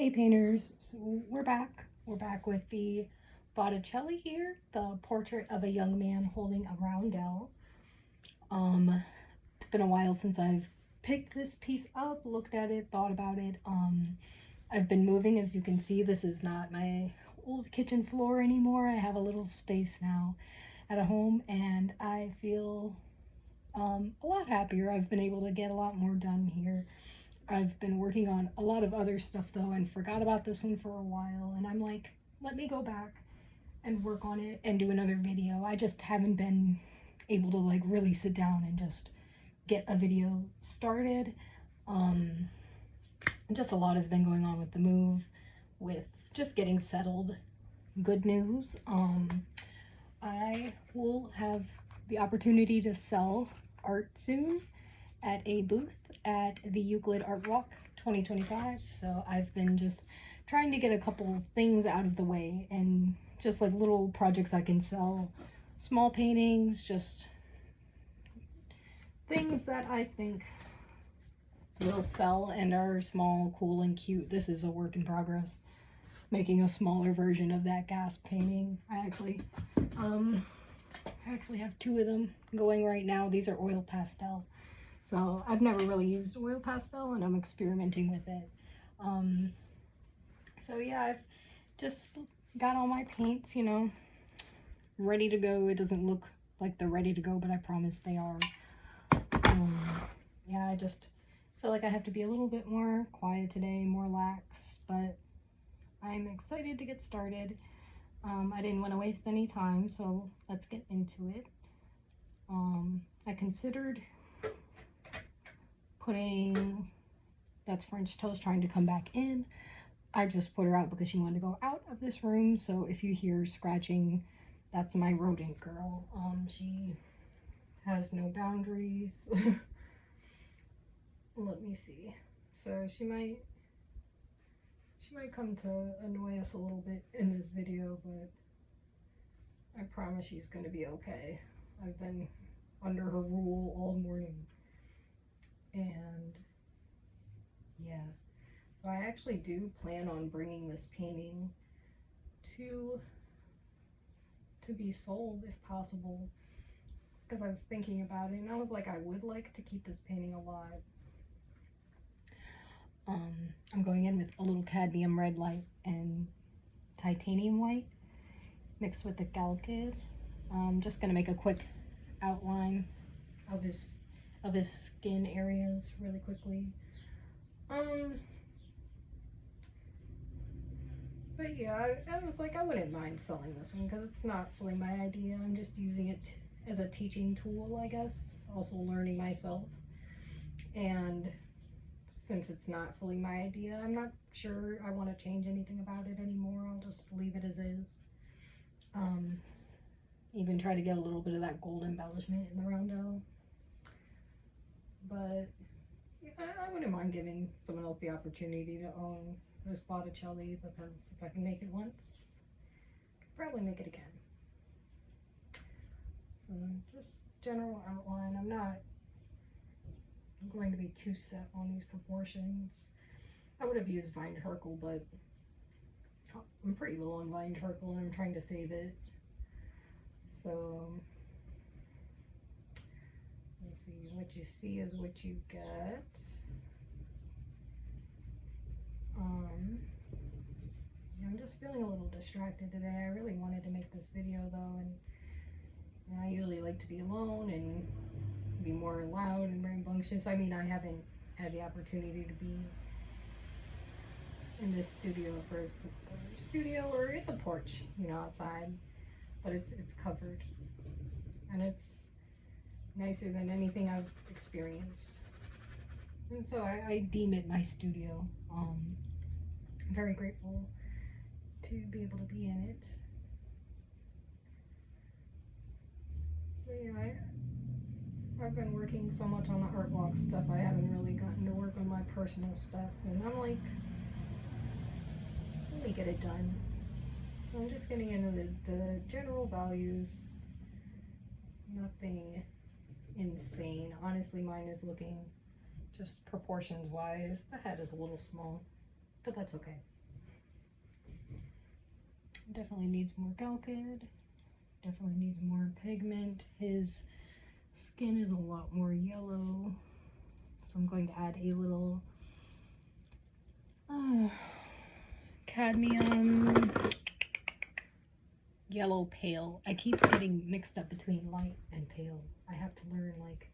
Hey painters, so we're back. We're back with the Botticelli here, the portrait of a young man holding a roundel. It's been a while since I've picked this piece up, looked at it, thought about it. I've been moving, as you can see. This is not my old kitchen floor anymore. I have a little space now at a home, and I feel a lot happier. I've been able to get a lot more done here. I've been working on a lot of other stuff though and forgot about this one for a while, and I'm like, let me go back and work on it and do another video. I just haven't been able to like really sit down and just get a video started. Just a lot has been going on with the move, with just getting settled. Good news, I will have the opportunity to sell art soon at a booth at the Euclid Art Walk 2025. So I've been just trying to get a couple things out of the way and just like little projects I can sell, small paintings, just things that I think will sell and are small, cool, and cute. This is a work in progress, making a smaller version of that gas painting. I actually have two of them going right now. These are oil pastel. So I've never really used oil pastel and I'm experimenting with it. So yeah, I've just got all my paints, you know, ready to go. It doesn't look like they're ready to go, but I promise they are. Yeah, I just feel like I have to be a little bit more quiet today, more lax, but I'm excited to get started. I didn't want to waste any time, so let's get into it. I considered putting, that's French Toast trying to come back in. I just put her out because she wanted to go out of this room. So if you hear scratching, that's my rodent girl. She has no boundaries. Let me see. So she might come to annoy us a little bit in this video, but I promise she's going to be okay. I've been under her rule all morning. And yeah, so I actually do plan on bringing this painting to be sold if possible, because I was thinking about it and I was like, I would like to keep this painting alive. I'm going in with a little cadmium red light and titanium white mixed with the Galkid. I'm just gonna make a quick outline of his skin areas really quickly. But yeah, I was like, I wouldn't mind selling this one because it's not fully my idea. I'm just using it as a teaching tool, I guess, also learning myself. And since it's not fully my idea, I'm not sure I want to change anything about it anymore. I'll just leave it as is. Even try to get a little bit of that gold embellishment in the roundel. But yeah, I wouldn't mind giving someone else the opportunity to own this Botticelli, because if I can make it once, I could probably make it again. So just general outline. I'm not going to be too set on these proportions. I would have used Veined Hercule, but I'm pretty low on Veined Hercule and I'm trying to save it. So let's see, what you see is what you get. I'm just feeling a little distracted today. I really wanted to make this video though, and you know, I usually like to be alone and be more loud and rambunctious. I mean, I haven't had the opportunity to be in this studio for a studio, or it's a porch, you know, outside, but it's covered and it's nicer than anything I've experienced, and so I deem it my studio. I'm very grateful to be able to be in it. But yeah, I've been working so much on the art walk stuff, I haven't really gotten to work on my personal stuff, and I'm like, let me get it done. So I'm just getting into the general values, nothing insane. Honestly, mine is looking just proportions wise. The head is a little small, but that's okay. Definitely needs more Galkid. Definitely needs more pigment. His skin is a lot more yellow. So I'm going to add a little cadmium yellow pale. I keep getting mixed up between light and pale. I have to learn like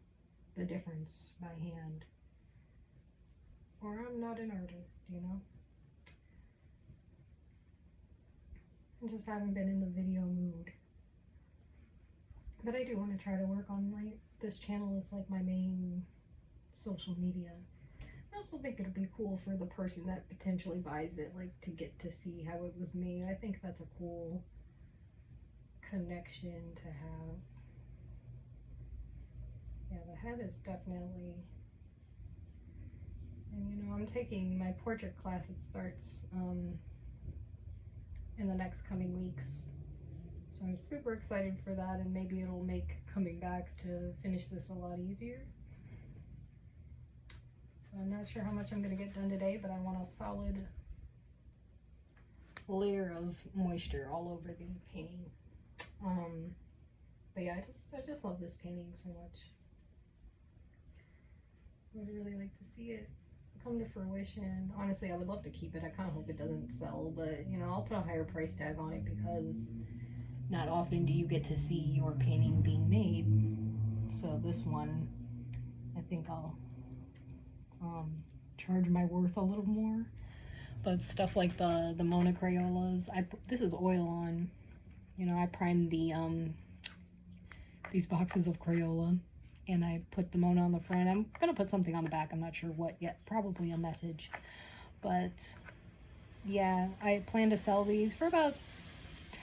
the difference by hand, or I'm not an artist, you know. I just haven't been in the video mood, but I do want to try to work on this channel is like my main social media. I also think it'd be cool for the person that potentially buys it, like to get to see how it was made. I think that's a cool connection to have. Yeah, the head is definitely, and you know, I'm taking my portrait class. It starts in the next coming weeks, so I'm super excited for that, and maybe it'll make coming back to finish this a lot easier. So I'm not sure how much I'm going to get done today, but I want a solid layer of moisture all over the painting. But yeah, I just love this painting so much. I would really like to see it come to fruition. Honestly, I would love to keep it. I kind of hope it doesn't sell, but you know, I'll put a higher price tag on it because not often do you get to see your painting being made. So this one, I think I'll charge my worth a little more. But stuff like the Mona Crayolas, this is oil on. You know, I primed these boxes of Crayola, and I put the Mona on the front. I'm gonna put something on the back. I'm not sure what yet. Probably a message. But yeah, I plan to sell these for about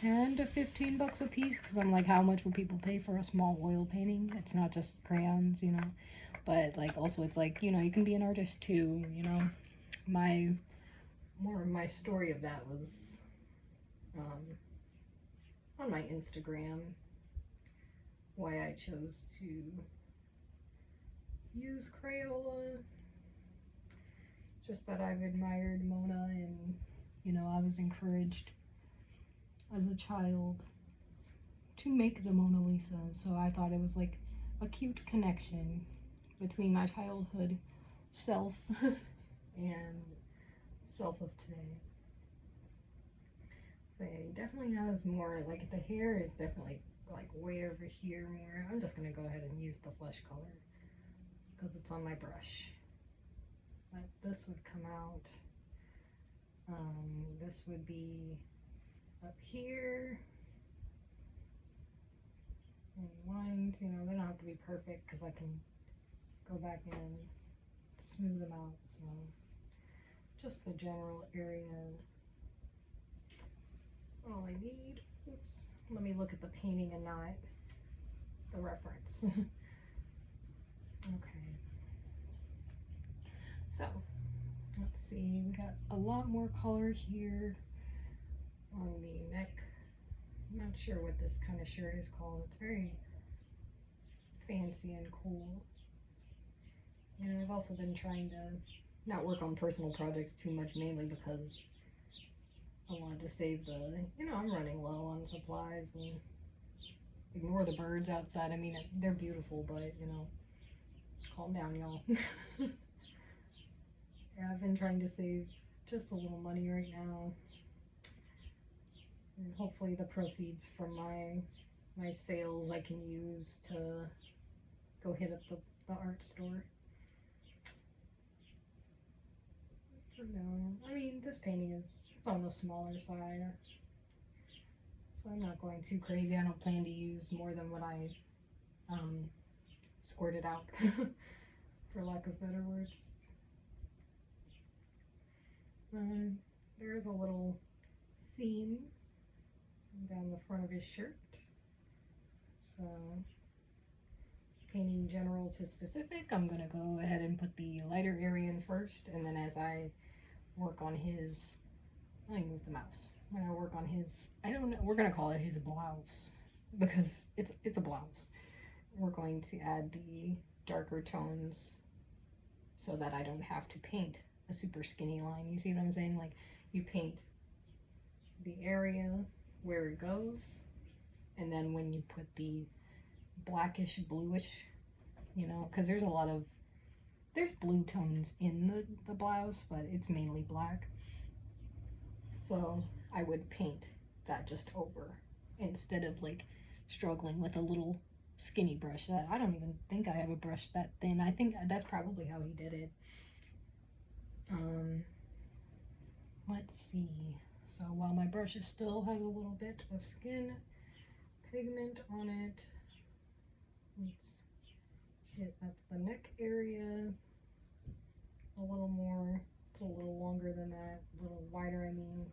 10 to 15 bucks a piece, because I'm like, how much will people pay for a small oil painting? It's not just crayons, you know. But like, also it's like, you know, you can be an artist too, you know. More of my story of that was on my Instagram, why I chose to use Crayola. Just that I've admired Mona, and you know, I was encouraged as a child to make the Mona Lisa, so I thought it was like a cute connection between my childhood self and self of today. So yeah, he definitely has more, like the hair is definitely like way over here more. I'm just gonna go ahead and use the flesh color because it's on my brush. But this would come out, this would be up here. And lines, you know, they don't have to be perfect because I can go back and smooth them out. So just the general area is all I need. Oops, let me look at the painting and not the reference. Okay, so let's see, we got a lot more color here on the neck. I'm not sure what this kind of shirt is called. It's very fancy and cool. You know, I've also been trying to not work on personal projects too much, mainly because I wanted to save the, you know, I'm running low on supplies, and ignore the birds outside. I mean, they're beautiful, but, you know, calm down, y'all. Yeah, I've been trying to save just a little money right now. And hopefully the proceeds from my sales I can use to go hit up the art store. For now, I mean, this painting it's on the smaller side, so I'm not going too crazy. I don't plan to use more than what I squirted out, for lack of better words. There is a little seam down the front of his shirt. So, painting general to specific, I'm gonna go ahead and put the lighter area in first, and then as I work on his, let me move the mouse. When I work on his, I don't know, we're gonna call it his blouse because it's a blouse. We're going to add the darker tones so that I don't have to paint a super skinny line. You see what I'm saying? Like, you paint the area where it goes, and then when you put the blackish bluish, you know, because there's blue tones in the blouse, but it's mainly black. So I would paint that just over instead of like struggling with a little skinny brush that I don't even think I have a brush that thin. I think that's probably how he did it. Let's see. So while my brush still has a little bit of skin pigment on it, let's hit up the neck area a little more. It's a little longer than that, a little wider, I mean.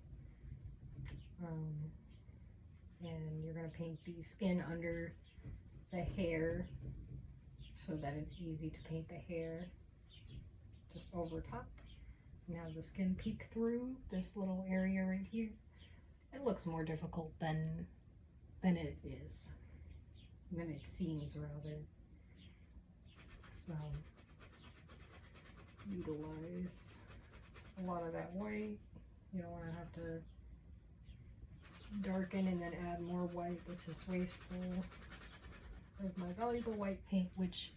And you're going to paint the skin under the hair so that it's easy to paint the hair just over top. And have the skin peek through this little area right here. It looks more difficult than it is, than it seems rather. So utilize a lot of that white. You don't want to have to darken and then add more white. That's just wasteful of my valuable white paint, which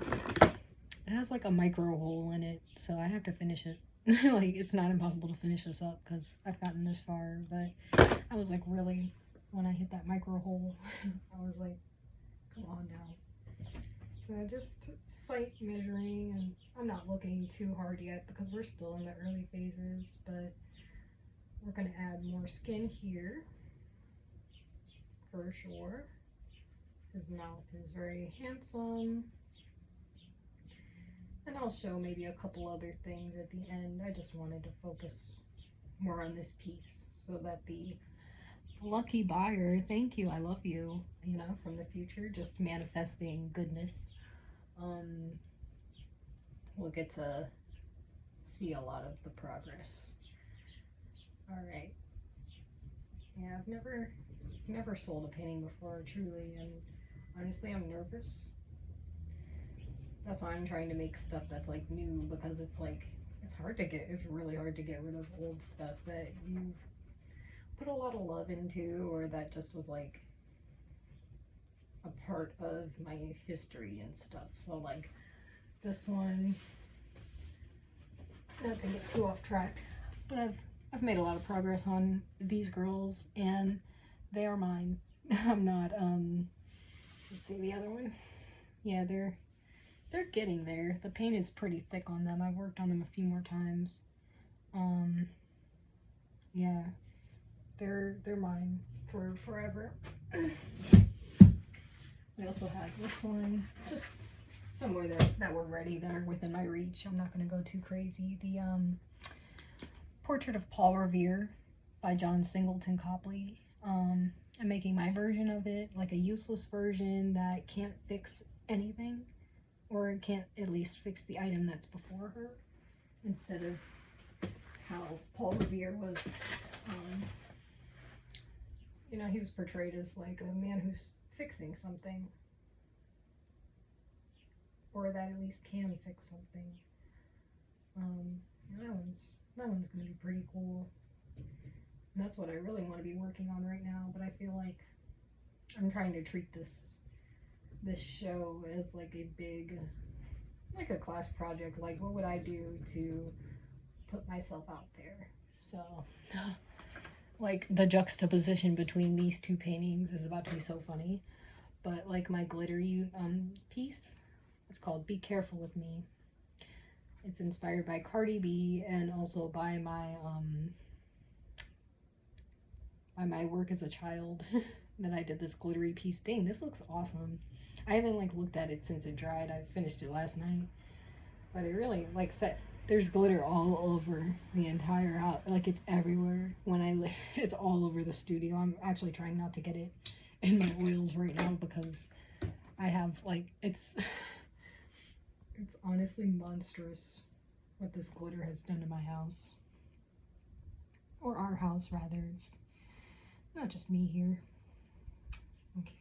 it has like a micro hole in it, so I have to finish it. Like, it's not impossible to finish this up because I've gotten this far, but I was like, really, when I hit that micro hole, I was like, come on now. So just sight measuring, and I'm not looking too hard yet because we're still in the early phases, but we're going to add more skin here for sure. His mouth is very handsome. And I'll show maybe a couple other things at the end. I just wanted to focus more on this piece so that the lucky buyer, thank you, I love you, you know, from the future, just manifesting goodness, will get to see a lot of the progress. All right. Yeah, I've never sold a painting before, truly, and honestly, I'm nervous. That's why I'm trying to make stuff that's like new, because it's like, it's really hard to get rid of old stuff that you've put a lot of love into, or that just was like a part of my history and stuff. So like this one, not to get too off track, but I've made a lot of progress on these girls, and they are mine. I'm not, let's see the other one. Yeah, they're getting there. The paint is pretty thick on them. I've worked on them a few more times. Yeah, they're mine for forever. We also have this one, just somewhere that were ready, that are within my reach. I'm not going to go too crazy. The Portrait of Paul Revere by John Singleton Copley. I'm making my version of it, like a useless version that can't fix anything, or it can't at least fix the item that's before her, instead of how Paul Revere was, you know, he was portrayed as like a man who's fixing something, or that at least can fix something. That one's gonna be pretty cool. And that's what I really want to be working on right now, but I feel like I'm trying to treat this show as like a big, like a class project. Like, what would I do to put myself out there? So like the juxtaposition between these two paintings is about to be so funny. But like my glittery piece, it's called Be Careful With Me. It's inspired by Cardi B, and also by my work as a child. Then I did this glittery piece. Dang, this looks awesome. I haven't like looked at it since it dried. I finished it last night, but it really, like, there's glitter all over the entire house. Like, it's everywhere. It's all over the studio. I'm actually trying not to get it in my oils right now, because I have like, it's honestly monstrous what this glitter has done to my house, or our house rather. It's not just me here. Okay,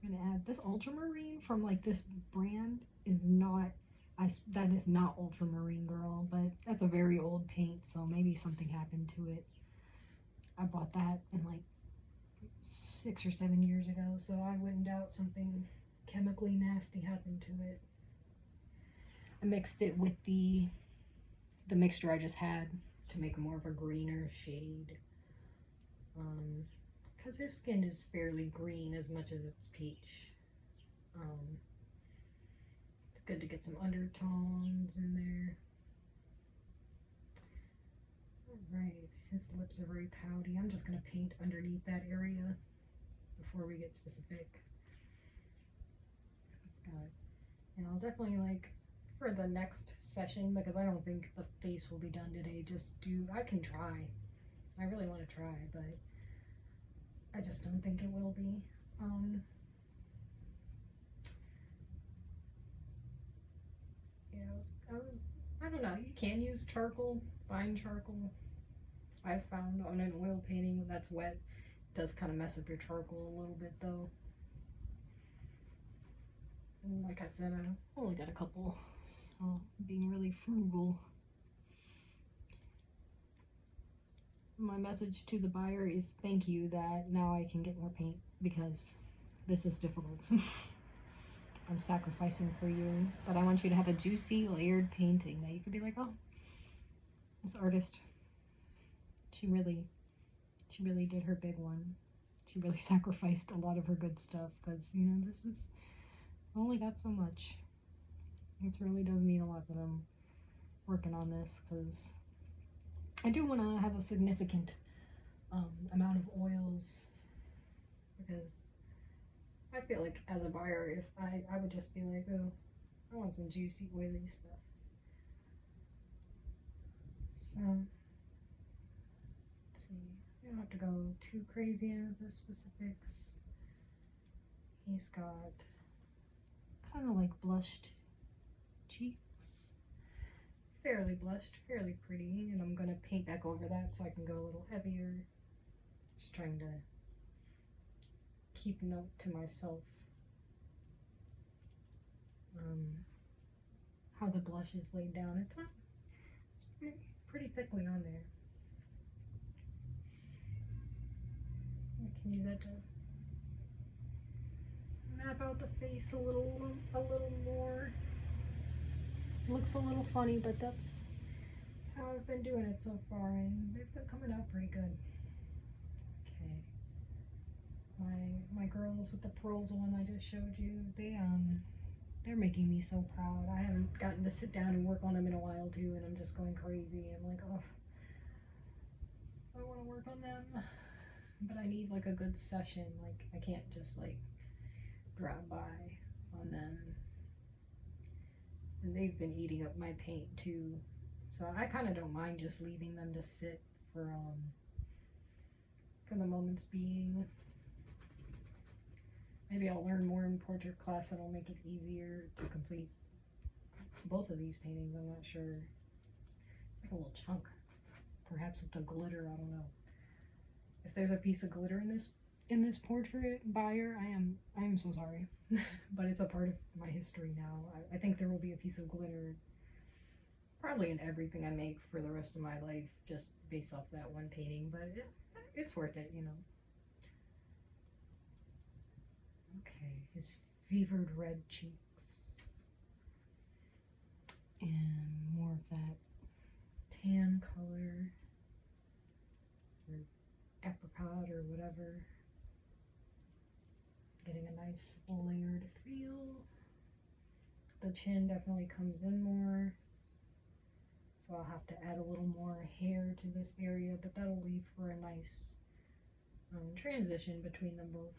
I'm gonna add this ultramarine from like this brand. That is not ultramarine, girl, but that's a very old paint, so maybe something happened to it. I bought that in like 6 or 7 years ago, so I wouldn't doubt something chemically nasty happened to it. I mixed it with the mixture I just had to make more of a greener shade. Because his skin is fairly green as much as it's peach. It's good to get some undertones in there. Alright, his lips are very pouty. I'm just going to paint underneath that area before we get specific. And I'll definitely, like, for the next session, because I don't think the face will be done today, I can try. I really want to try, but I just don't think it will be. Yeah, I don't know, you can use charcoal, fine charcoal. I've found on an oil painting that's wet, it does kind of mess up your charcoal a little bit though. And like I said, I only got a couple, so being really frugal. My message to the buyer is thank you that now I can get more paint because this is difficult. I'm sacrificing for you, but I want you to have a juicy layered painting that you could be like, oh, this artist, she really did her big one. She really sacrificed a lot of her good stuff because, you know, I only got so much. It really does mean a lot that I'm working on this because I do want to have a significant amount of oils because I feel like as a buyer, if I would just be like, oh, I want some juicy, oily stuff. So, let's see. You don't have to go too crazy into the specifics. He's got kind of like blushed cheeks. Fairly blushed, fairly pretty. And I'm going to paint back over that so I can go a little heavier. Just trying to keep note to myself how the blush is laid down. It's pretty thickly on there. I can use that to map out the face a little more. It looks a little funny, but that's how I've been doing it so far, and they've been coming out pretty good. Okay. My girls with the pearls, the one I just showed you, they're making me so proud. I haven't gotten to sit down and work on them in a while too, and I'm just going crazy. I'm like, oh, I want to work on them, but I need like a good session. Like I can't just like drive by on them. And they've been eating up my paint too, so I kind of don't mind just leaving them to sit for the moment's being. Maybe I'll learn more in portrait class that'll make it easier to complete both of these paintings. I'm not sure. It's like a little chunk. Perhaps it's a glitter, I don't know. If there's a piece of glitter in this portrait, buyer, I am so sorry. But it's a part of my history now. I think there will be a piece of glitter probably in everything I make for the rest of my life, just based off that one painting, but it's worth it, you know. Okay, his fevered red cheeks. And more of that tan color, or apricot, or whatever. Getting a nice layered feel. The chin definitely comes in more, so I'll have to add a little more hair to this area, but that'll leave for a nice transition between them both.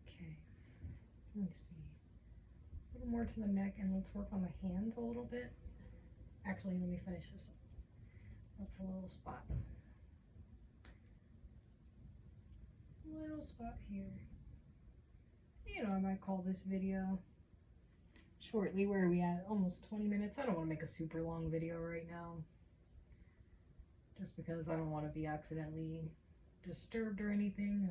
Okay, let me see. A little more to the neck, and let's work on the hands a little bit. Actually, let me finish this up. That's a little spot. Little spot here. You know, I might call this video shortly. Where are we at? Almost 20 minutes. I don't want to make a super long video right now, just because I don't want to be accidentally disturbed or anything.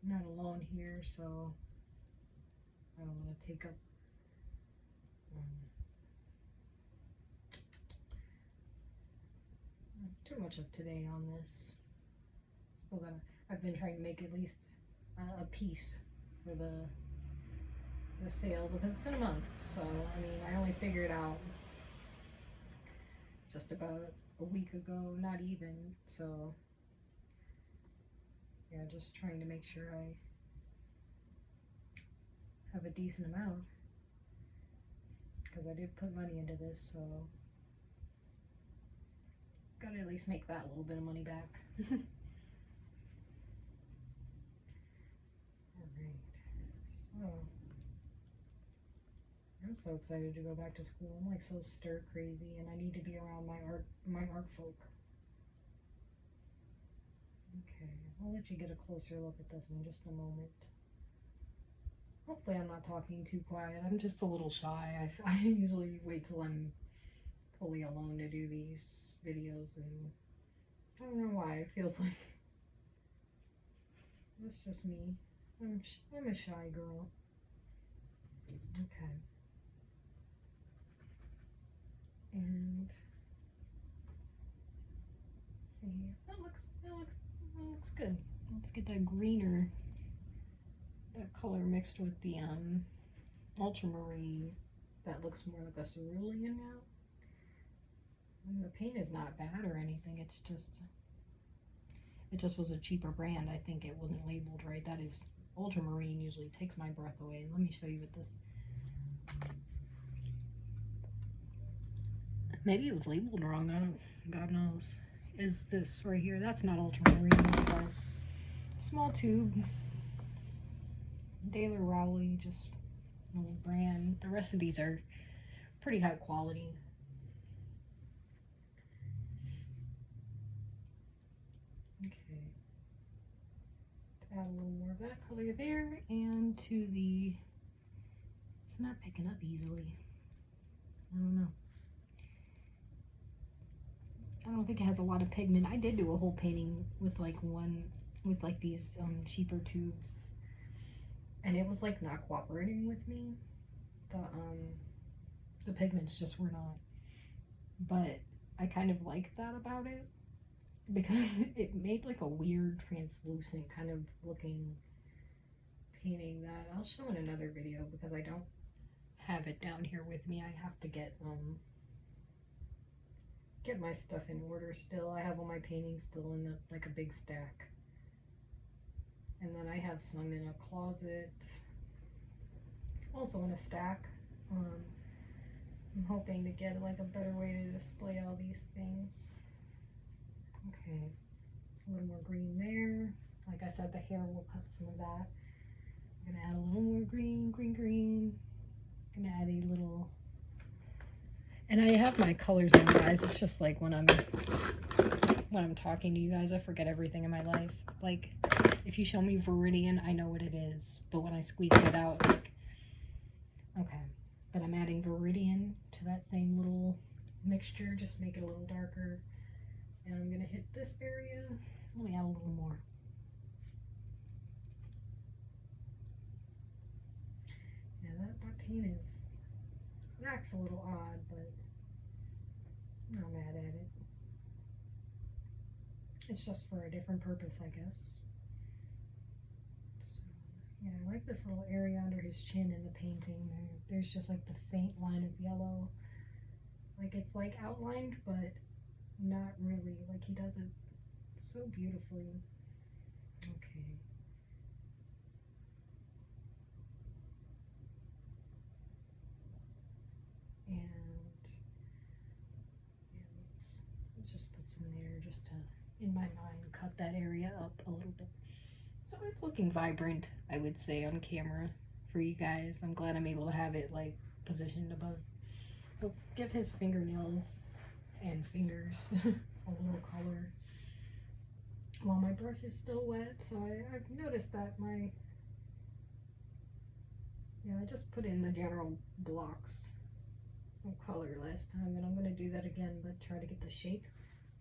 I'm not alone here, so I don't want to take up too much of today on this. Still gotta, I've been trying to make at least a piece for the sale because it's in a month. So, I mean, I only figured out just about a week ago, not even. So, yeah, just trying to make sure I have a decent amount because I did put money into this, so gotta at least make that little bit of money back. Alright, so I'm so excited to go back to school. I'm like so stir crazy and I need to be around my art folk. Okay, I'll let you get a closer look at this in just a moment. Hopefully I'm not talking too quiet. I'm just a little shy. I usually wait till I'm fully alone to do these videos, and I don't know why. It feels like that's just me. I'm a shy girl. Okay. And let's see. That looks good. Let's get that greener, that color mixed with the ultramarine. That looks more like a cerulean now. And the paint is not bad or anything. It just was a cheaper brand. I think it wasn't labeled right. That is ultramarine. Usually takes my breath away. Let me show you what this. Maybe it was labeled wrong. I don't. God knows. Is this right here? That's not ultramarine. But small tube. Daler Rowley, just an old brand. The rest of these are pretty high quality. Okay. Add a little more of that color there, and to the, it's not picking up easily. I don't know. I don't think it has a lot of pigment. I did do a whole painting with like these cheaper tubes, and it was like not cooperating with me. The pigments just were not. But I kind of liked that about it, because it made like a weird translucent kind of looking painting that I'll show in another video because I don't have it down here with me. I have to get my stuff in order still. I have all my paintings still in like a big stack. And then I have some in a closet, also in a stack. I'm hoping to get like a better way to display all these things. Okay, a little more green there. Like I said, the hair will cut some of that. I'm gonna add a little more green. I'm gonna add a little, and I have my colors on, guys. It's just like when I'm talking to you guys, I forget everything in my life. Like, if you show me Viridian, I know what it is, but when I squeeze it out, like, okay. But I'm adding Viridian to that same little mixture, just make it a little darker. And I'm gonna hit this area. Let me add a little more. Yeah, that paint acts a little odd, but I'm not mad at it. It's just for a different purpose, I guess. So, yeah, I like this little area under his chin in the painting. There's just like the faint line of yellow. Like it's like outlined, but not really. Like he does it so beautifully. Okay. And yeah, let's just put some there just to, in my mind, cut that area up a little bit. So it's looking vibrant, I would say, on camera for you guys. I'm glad I'm able to have it like positioned above. Let's give his fingernails and fingers a little color. While my brush is still wet, so I've noticed that I just put in the general blocks of color last time, and I'm going to do that again, but try to get the shape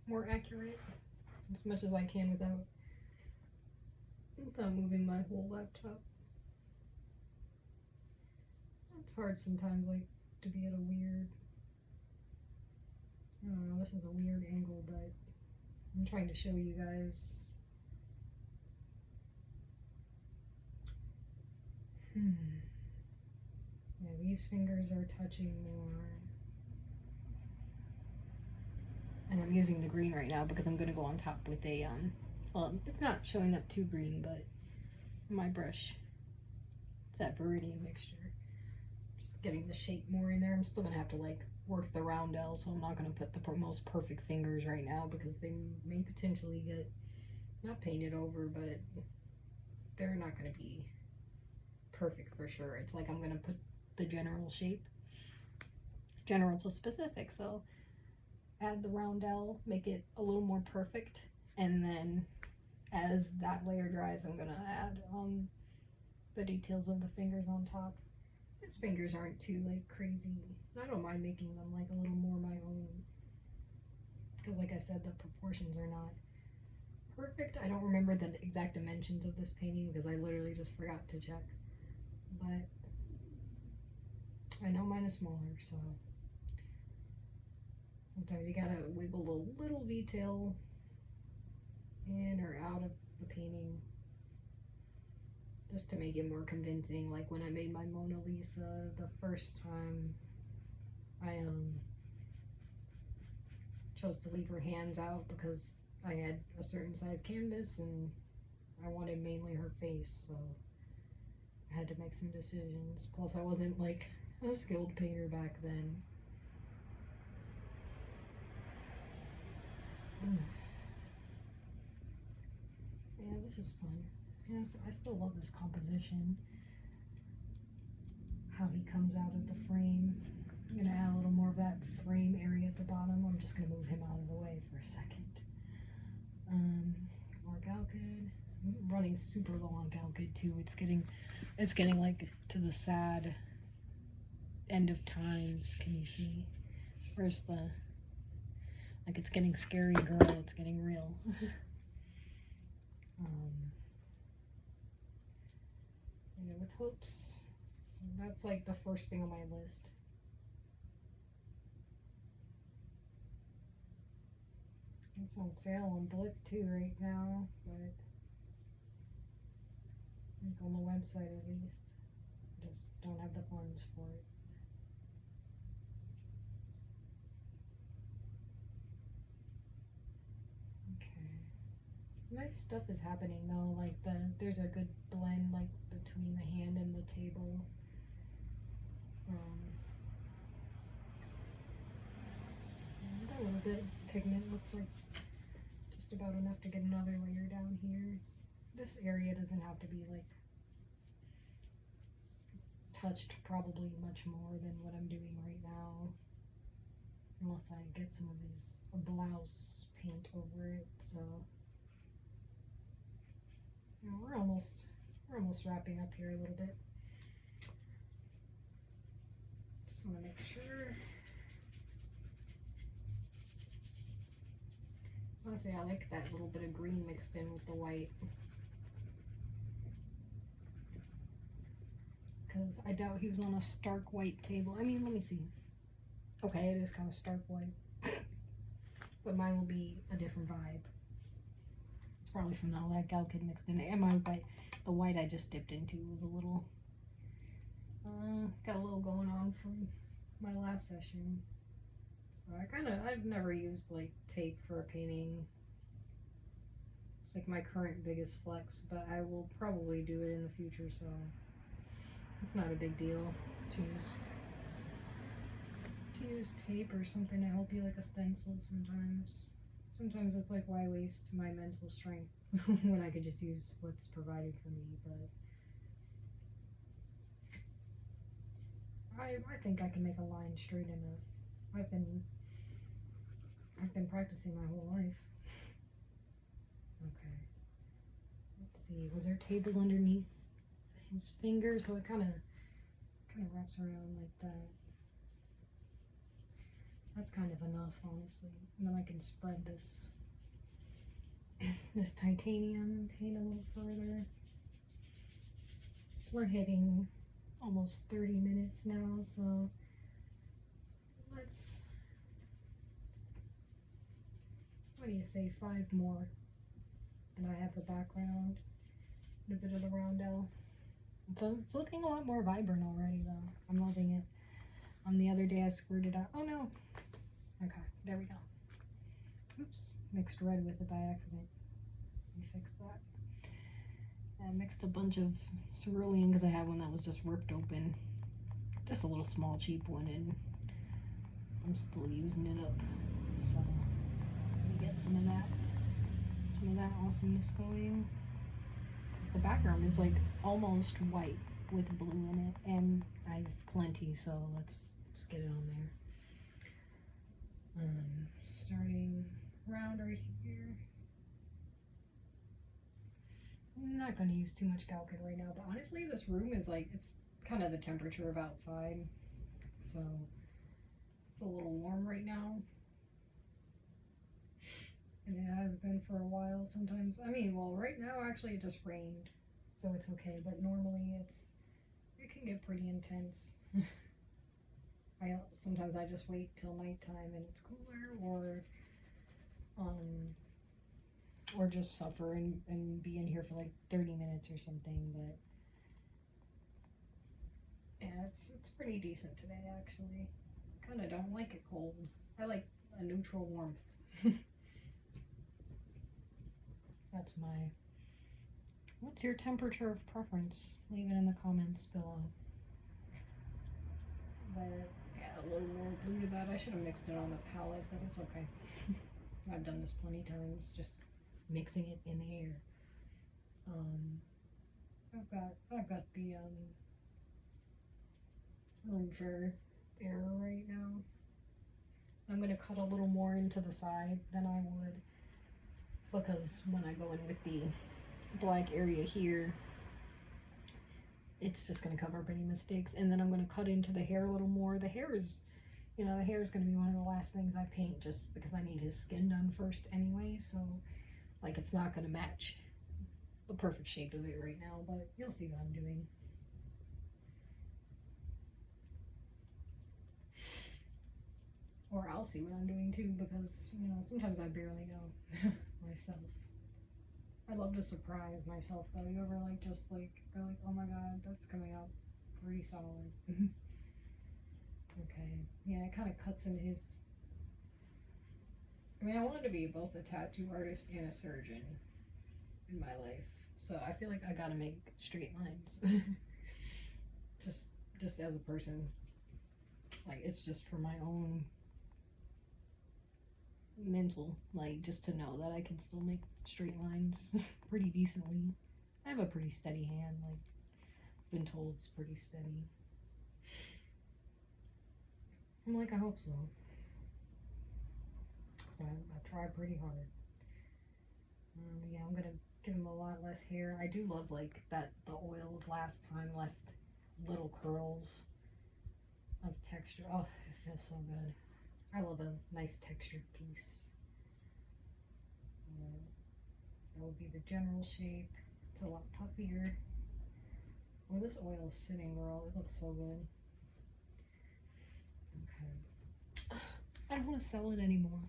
more accurate as much as I can without moving my whole laptop. It's hard sometimes, like, to be at a weird, I don't know, this is a weird angle, but I'm trying to show you guys. Yeah, these fingers are touching more. And I'm using the green right now because I'm going to go on top with a, well, it's not showing up too green, but my brush, it's that Viridian mixture. Just getting the shape more in there. I'm still going to have to like work the roundel, so I'm not going to put the most perfect fingers right now because they may potentially get, not painted over, but they're not going to be perfect for sure. It's like I'm going to put the general shape. General to specific, so add the roundel, make it a little more perfect, and then as that layer dries, I'm gonna add the details of the fingers on top. His fingers aren't too like crazy. I don't mind making them like a little more my own, because like I said, the proportions are not perfect. I don't remember the exact dimensions of this painting because I literally just forgot to check, but I know mine is smaller, so sometimes you gotta wiggle a little detail in or out of the painting just to make it more convincing. Like when I made my Mona Lisa the first time, I chose to leave her hands out because I had a certain size canvas and I wanted mainly her face, so I had to make some decisions. Plus I wasn't like a skilled painter back then. Yeah, this is fun. Yes, I still love this composition. How he comes out of the frame. I'm gonna add a little more of that frame area at the bottom. I'm just gonna move him out of the way for a second. More Galkid. I'm running super low on Galkid too. It's getting like to the sad end of times. Can you see? Where's the, like it's getting scary girl, it's getting real. Yeah, with hopes. That's like the first thing on my list. It's on sale on Blip too right now, but I think on the website at least. I just don't have the funds for it. Okay. Nice stuff is happening though, like there's a good blend like between the hand and the table. And a little bit of pigment looks like just about enough to get another layer down here. This area doesn't have to be like touched probably much more than what I'm doing right now, unless I get some of his blouse paint over it. So you know, we're almost wrapping up here a little bit. Just want to make sure. Honestly, I like that little bit of green mixed in with the white, because I doubt he was on a stark white table. I mean, let me see. Okay, it is kind of stark white, but mine will be a different vibe. It's probably from all that Galkid mixed in. And my white, the white I just dipped into was a little, got a little going on from my last session. So I've never used like tape for a painting. It's like my current biggest flex, but I will probably do it in the future, so it's not a big deal to use tape or something to help you, like a stencil sometimes. Sometimes it's like, why waste my mental strength when I could just use what's provided for me, but I think I can make a line straight enough. I've been practicing my whole life. Okay. Let's see. Was there table underneath his finger? So it kind of wraps around like that. That's kind of enough, honestly. And then I can spread this titanium paint a little further. We're hitting almost 30 minutes now, so let's what do you say, 5 more. And I have the background and a bit of the roundel. So it's looking a lot more vibrant already though. I'm loving it. The other day I screwed it up. Oh no. Okay, there we go. Oops, mixed red with it by accident. Let me fix that. I mixed a bunch of cerulean because I had one that was just ripped open. Just a little small cheap one, and I'm still using it up. So let me get some of that awesomeness going. Because the background is like almost white with blue in it, and I have plenty, so let's get it on there. Starting round right here. I'm not going to use too much Galkin right now, but honestly this room is like, it's kind of the temperature of outside, so it's a little warm right now, and it has been for a while sometimes. I mean, well, right now actually it just rained, so it's okay, but normally it can get pretty intense. Sometimes I just wait till nighttime and it's cooler, or just suffer and be in here for like 30 minutes or something. But yeah, it's pretty decent today actually. Kind of don't like it cold. I like a neutral warmth. That's my. What's your temperature of preference? Leave it in the comments below. But yeah, a little more blue to that. I should have mixed it on the palette, but it's okay. I've done this plenty times, just mixing it in the air. I've got the room for error right now. I'm gonna cut a little more into the side than I would, because when I go in with the black area here, it's just gonna cover up any mistakes. And then I'm gonna cut into the hair a little more. The hair is, you know, the hair is gonna be one of the last things I paint, just because I need his skin done first anyway. So like, it's not gonna match the perfect shape of it right now, but you'll see what I'm doing. Or I'll see what I'm doing too, because, you know, sometimes I barely know myself. I love to surprise myself though. You ever like just like go like, oh my god, that's coming out pretty solid. Okay, yeah, it kind of cuts in his. I mean, I wanted to be both a tattoo artist and a surgeon in my life, so I feel like I gotta make straight lines. just as a person, like, it's just for my own mental, like, just to know that I can still make straight lines pretty decently. I have a pretty steady hand, like, been told it's pretty steady. I'm like, I hope so, because I try pretty hard. Yeah, I'm gonna give him a lot less hair. I do love like that the oil of last time left little curls of texture. Oh, it feels so good. I love a nice textured piece. That would be the general shape. It's a lot puffier. Where this oil is sitting, girl, it looks so good. Okay. I don't want to sell it anymore.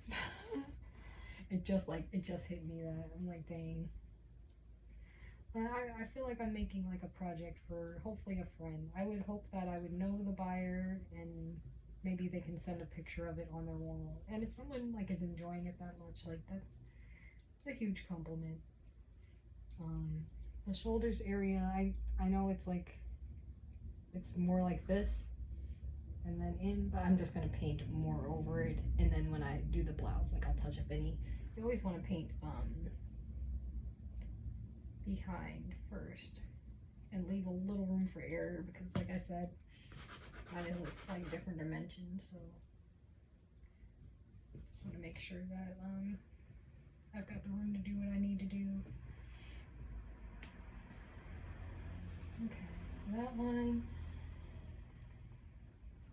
It just hit me that I'm like, dang. But I feel like I'm making like a project for hopefully a friend. I would hope that I would know the buyer and maybe they can send a picture of it on their wall. And if someone like is enjoying it that much, like it's a huge compliment. The shoulders area, I know it's like, it's more like this and then but I'm just gonna paint more over it, and then when I do the blouse, like, I'll touch up any. You always want to paint behind first and leave a little room for error, because like I said, mine is a slightly different dimension, so just want to make sure that I've got the room to do what I need to do. Okay, so that line,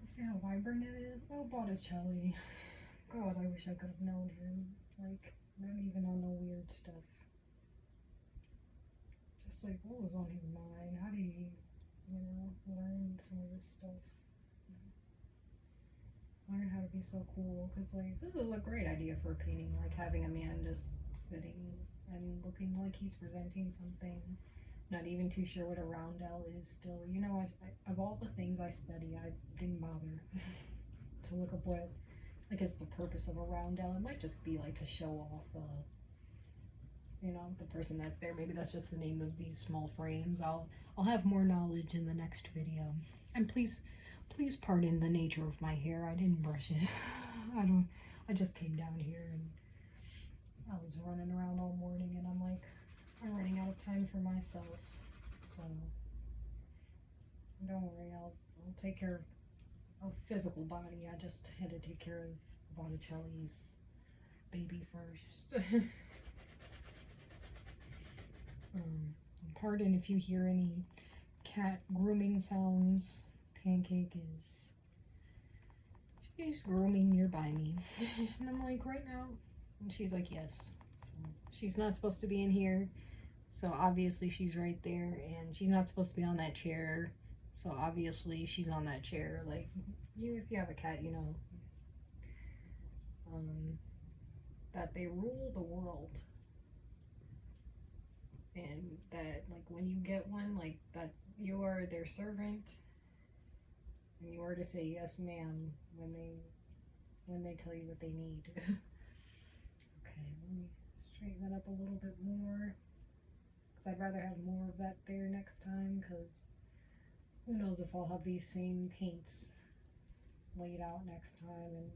you see how vibrant it is? Oh, Botticelli. God, I wish I could have known him. Like, not even on the weird stuff. Just like, what was on his mind? How did he, you know, learn some of this stuff? learn how to be so cool, because like this is a great idea for a painting, like having a man just sitting and looking like he's presenting something, not even too sure what a roundel is still. You know, of all the things I study, I didn't bother to look up what, I guess, the purpose of a roundel. It might just be like to show off you know, the person that's there. Maybe that's just the name of these small frames. I'll have more knowledge in the next video. And please pardon the nature of my hair. I didn't brush it. I just came down here and I was running around all morning, and I'm like, I'm running out of time for myself. So don't worry, I'll take care of physical body. I just had to take care of Botticelli's baby first. Pardon if you hear any cat grooming sounds. Pancake she's grooming nearby me. And I'm like, right now? And she's like, yes. So she's not supposed to be in here, so obviously she's right there. And she's not supposed to be on that chair, so obviously she's on that chair. Like, if you have a cat, you know that they rule the world. And that, like, when you get one, like, you are their servant, and you are to say yes ma'am when they tell you what they need. Okay, let me straighten that up a little bit more, because I'd rather have more of that there next time, because who knows if I'll have these same paints laid out next time, and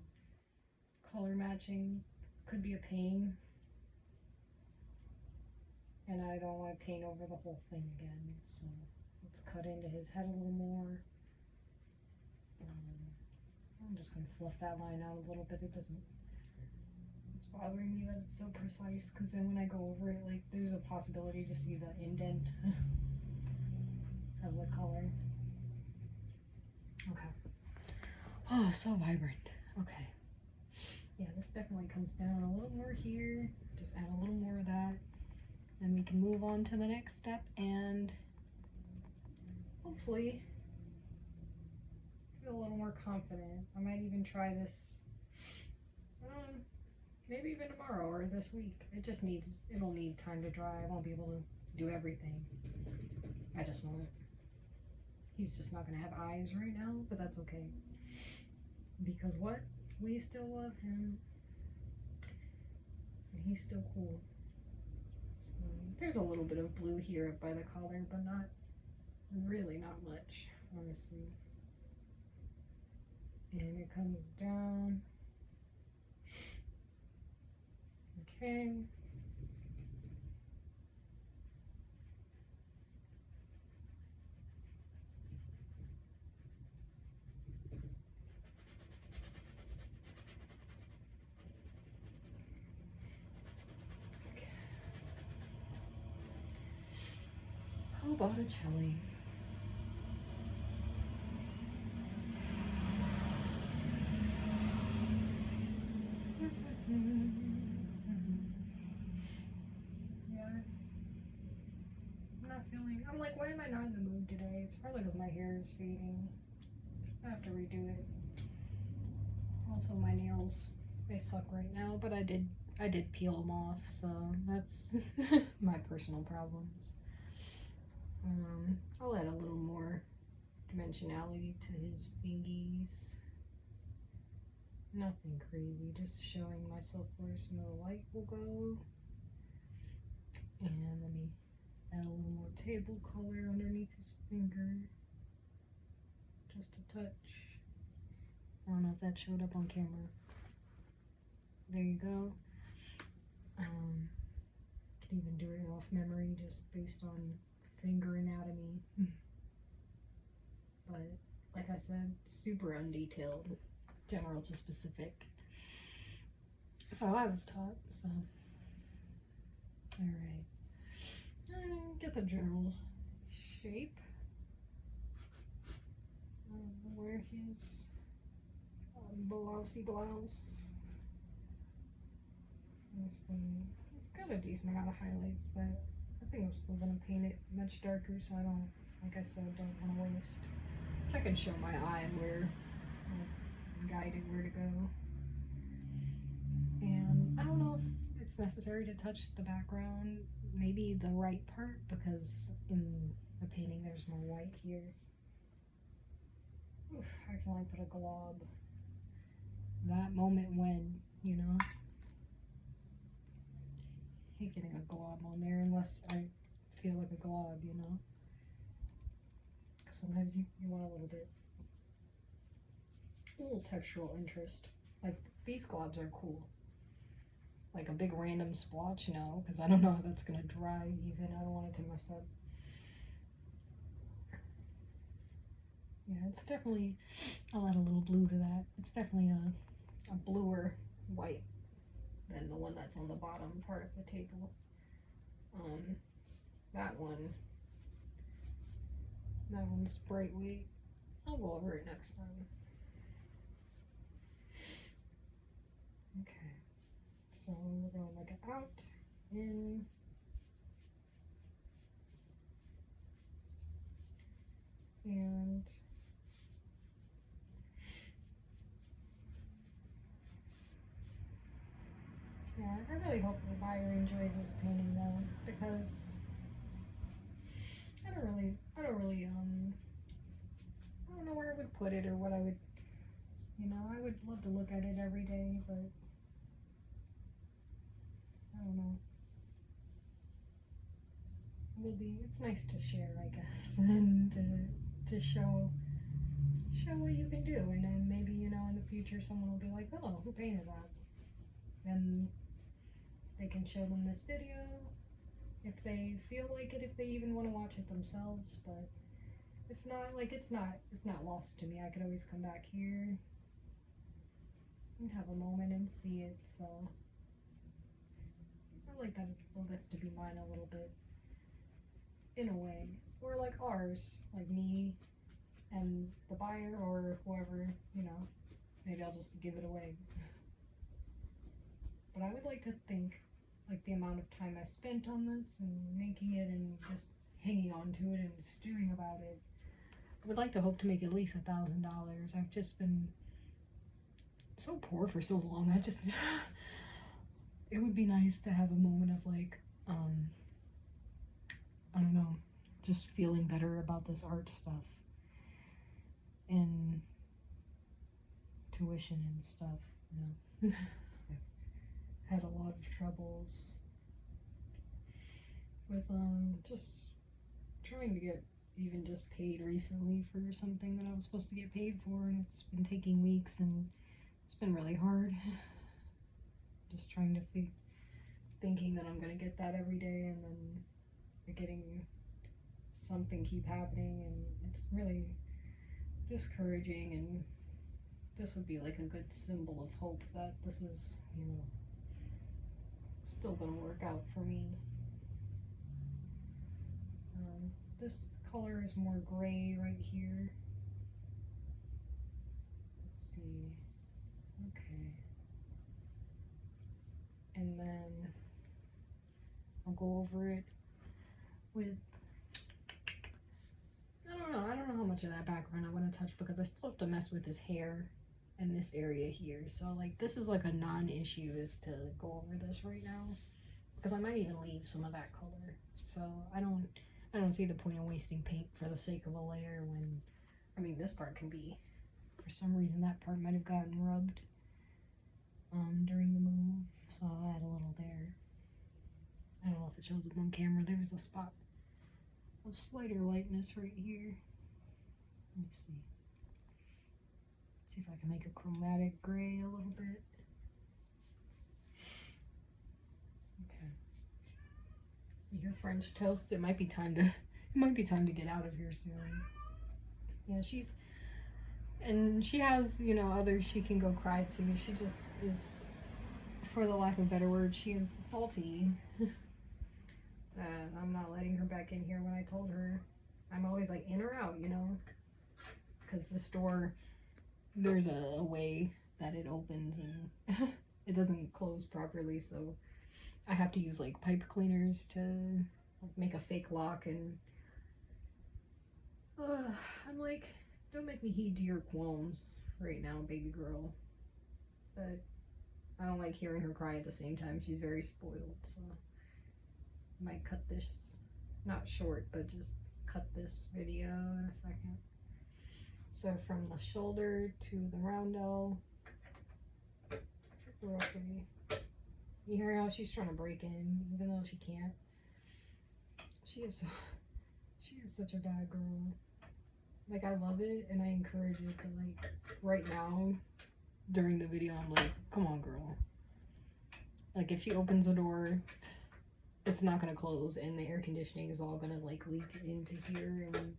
color matching could be a pain. And I don't want to paint over the whole thing again, so let's cut into his head a little more. I'm just going to fluff that line out a little bit. It's bothering me that it's so precise, because then when I go over it, like, there's a possibility to see the indent of the color. Okay. Oh, so vibrant. Okay. Yeah, this definitely comes down a little more here. Just add a little more of that. Then we can move on to the next step and hopefully feel a little more confident. I might even try this maybe even tomorrow or this week. It'll need time to dry. I won't be able to do everything. I just won't. He's just not gonna have eyes right now, but that's okay. Because what? We still love him. And he's still cool. So, there's a little bit of blue here up by the collar, but not much, honestly. And it comes down. Okay. Oh, Botticelli. I'm like, why am I not in the mood today? It's probably because my hair is fading. I have to redo it. Also, my nails, they suck right now, but I did peel them off, so that's my personal problems. I'll add a little more dimensionality to his fingies. Nothing crazy, just showing myself where some of the light will go. And let me add a little more table color underneath his finger. Just a touch. I don't know if that showed up on camera. There you go. Could even do it off memory, just based on finger anatomy. But like I said, super undetailed, general to specific. That's how I was taught, so. Alright. Get the general shape. Wear his blousey blouse. It's got a decent amount of highlights, but I think I'm still gonna paint it much darker, so I don't, like I said, don't want to waste. I can show my eye where guide it where to go. And I don't know if it's necessary to touch the background, maybe the right part, because in the painting there's more white here. Oof, I accidentally put a glob. That moment when, you know, I hate getting a glob on there unless I feel like a glob, you know. Because sometimes you want a little textural interest. Like, these globs are cool. Like a big random splotch, no, because I don't know how that's gonna dry even. I don't want it to mess up. Yeah, it's definitely, I'll add a little blue to that. It's definitely a bluer white than the one that's on the bottom part of the table. That one's bright white. I'll go over it next time. Okay, so we're going like out, in, and yeah, I really hope the buyer enjoys this painting though, because I don't know where I would put it or what I would, you know, I would love to look at it every day, but I don't know. It's nice to share, I guess, and to show what you can do, and then maybe, you know, in the future someone will be like, oh, who painted that? Then they can show them this video if they feel like it, if they even want to watch it themselves. But if not, like, it's not lost to me. I could always come back here and have a moment and see it. So I like that it still gets to be mine a little bit, in a way, or like ours, like me and the buyer or whoever, you know. Maybe I'll just give it away. But I would like to think, like, the amount of time I spent on this and making it and just hanging on to it and stewing about it. I would like to hope to make at least $1,000. I've just been so poor for so long. It would be nice to have a moment of like, I don't know, just feeling better about this art stuff and tuition and stuff, you know. I've had a lot of troubles with just trying to get even just paid recently for something that I was supposed to get paid for, and it's been taking weeks and it's been really hard. Just trying to thinking that I'm gonna get that every day, and then getting something keep happening, and it's really discouraging. And this would be like a good symbol of hope that this is, you know, still gonna work out for me. This color is more gray right here. Let's see. Okay. And then I'll go over it with, I don't know how much of that background I want to touch, because I still have to mess with his hair and this area here. So like, this is like a non-issue, is to go over this right now, because I might even leave some of that color. So I don't see the point in wasting paint for the sake of a layer when, I mean, this part can be, for some reason that part might have gotten rubbed during the move, so I'll add a little there. I don't know if it shows up on camera. There's a spot of slighter lightness right here. Let me see. See if I can make a chromatic gray a little bit. Okay. You hear French toast? It might be time to get out of here soon. Yeah, she has, you know, others she can go cry to. She just is, for the lack of a better word, she is salty. I'm not letting her back in here when I told her. I'm always like, in or out, you know, because this door, there's a way that it opens and it doesn't close properly, so I have to use like pipe cleaners to make a fake lock. And I'm like, don't make me heed to your qualms right now, baby girl. But I don't like hearing her cry at the same time. She's very spoiled, so I might cut this, not short, but just cut this video in a second. So from the shoulder to the roundel, super okay. You hear how she's trying to break in, even though she can't. She is such a bad girl. Like, I love it and I encourage it, but like right now during the video I'm like, come on girl. Like if she opens the door, it's not gonna close and the air conditioning is all gonna like leak into here, and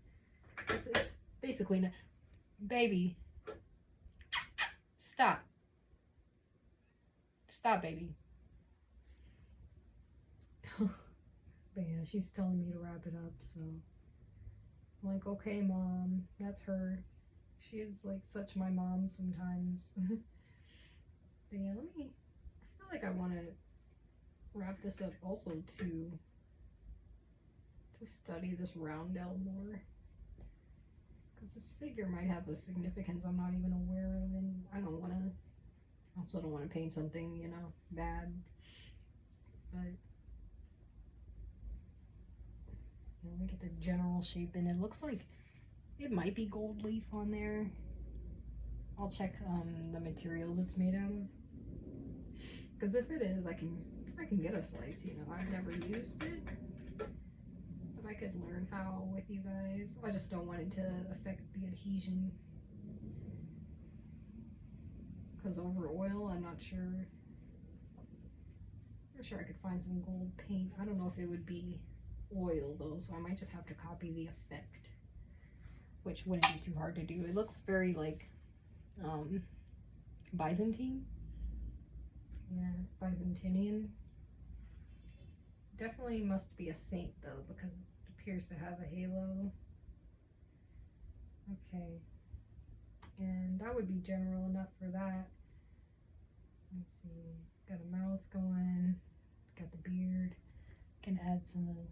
it's basically not. Baby, stop baby. But yeah, she's telling me to wrap it up, so I'm like, okay mom, that's her. She is like such my mom sometimes. But yeah, I feel like I want to wrap this up also to study this roundel more, because this figure might have a significance I'm not even aware of, and I also don't want to paint something, you know, bad. But let me get the general shape in. It looks like it might be gold leaf on there. I'll check the materials it's made out of, because if it is, I can get a slice. You know, I've never used it, but I could learn how with you guys. I just don't want it to affect the adhesion, because over oil, I'm not sure. I'm sure I could find some gold paint. I don't know if it would be oil though, so I might just have to copy the effect, which wouldn't be too hard to do. It looks very like Byzantine. Yeah, Byzantinian. Definitely must be a saint though, because it appears to have a halo. Okay, and that would be general enough for that. Let's see, got a mouth going, got the beard. Can add some of the,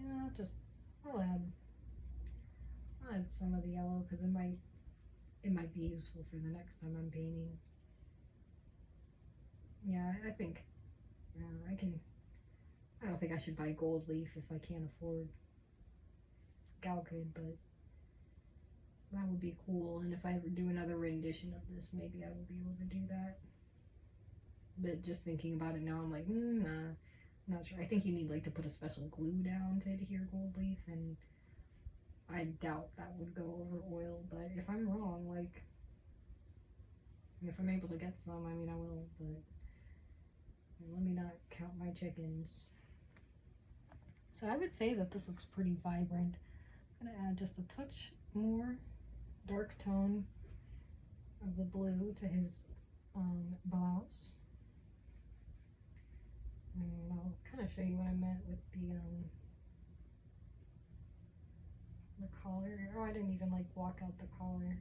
you know, I'll add some of the yellow, because it might be useful for the next time I'm painting. Yeah, I think, yeah, I don't think I should buy gold leaf if I can't afford gal could, but that would be cool. And if I ever do another rendition of this, maybe I will be able to do that. But just thinking about it now, I'm like, nah, I'm not sure. I think you need like to put a special glue down to adhere gold leaf, and I doubt that would go over oil. But if I'm wrong, like, if I'm able to get some, I mean, I will, but let me not count my chickens. So I would say that this looks pretty vibrant. I'm gonna add just a touch more dark tone of the blue to his blouse. And I'll kind of show you what I meant with the collar. Oh, I didn't even like block out the collar.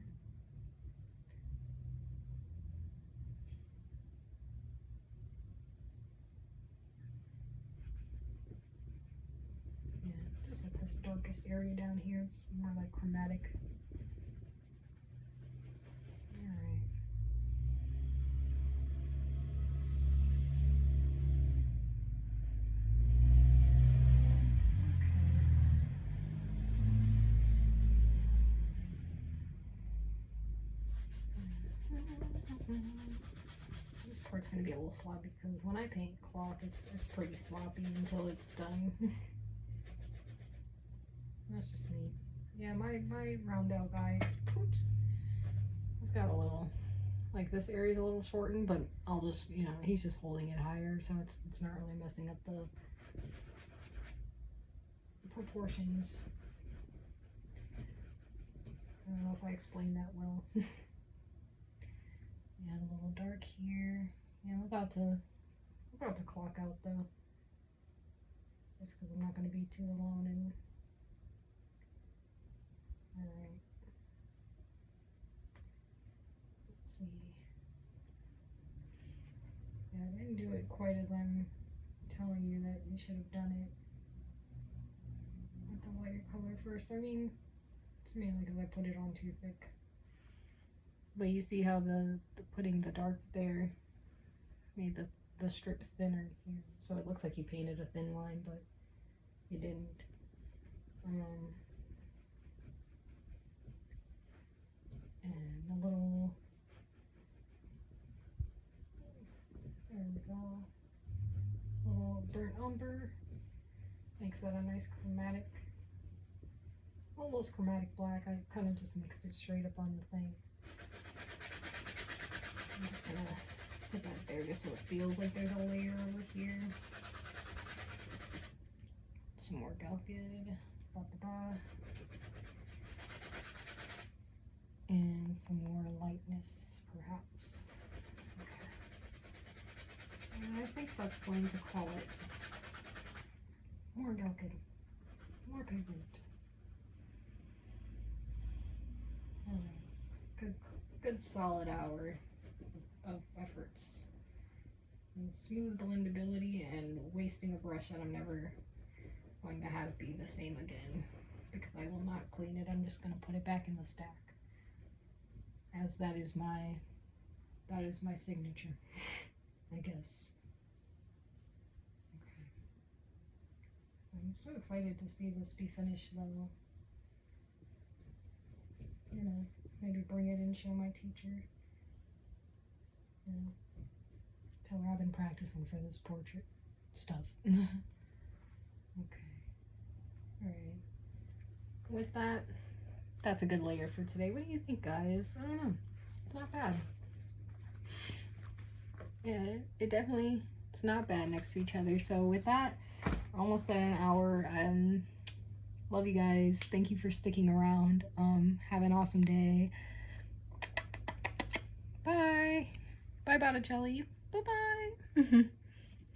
Yeah, just like this darkest area down here. It's more like chromatic. Alright. This part's gonna be a little sloppy, because when I paint cloth, it's pretty sloppy until it's done. That's just me. Yeah, my roundel guy, oops, he's got a little, like this area's a little shortened, but I'll just, you know, he's just holding it higher, so it's not really messing up the proportions. I don't know if I explained that well. Yeah, a little dark here. Yeah, I'm about to clock out though, just because I'm not going to be too alone. And all right, let's see. Yeah, I didn't do it quite as I'm telling you that you should have done it with the lighter color first. I mean, It's mainly because I put it on too thick. But you see how the putting the dark there made the strip thinner here. So it looks like you painted a thin line, but you didn't. And a little, there we go, a little burnt umber, makes that a nice chromatic, almost chromatic black. I kind of just mixed it straight up on the thing. I'm just gonna put that there just so it feels like there's a layer over here. Some more Galkid, and some more lightness, perhaps. Okay. And I think that's going to call it. More Galkid, more pigment. All right, good solid hour of efforts. And smooth blendability and wasting a brush that I'm never going to have be the same again, because I will not clean it. I'm just going to put it back in the stack, as that is my signature, I guess. Okay. I'm so excited to see this be finished though. You know, maybe bring it and show my teacher. You know, tell her I've been practicing for this portrait stuff. Okay. Alright. With that, that's a good layer for today. What do you think, guys? I don't know. It's not bad. Yeah, it definitely, it's not bad next to each other. So with that, almost at an hour. Love you guys. Thank you for sticking around. Have an awesome day. Bye. Bye, Botticelli. Bye-bye.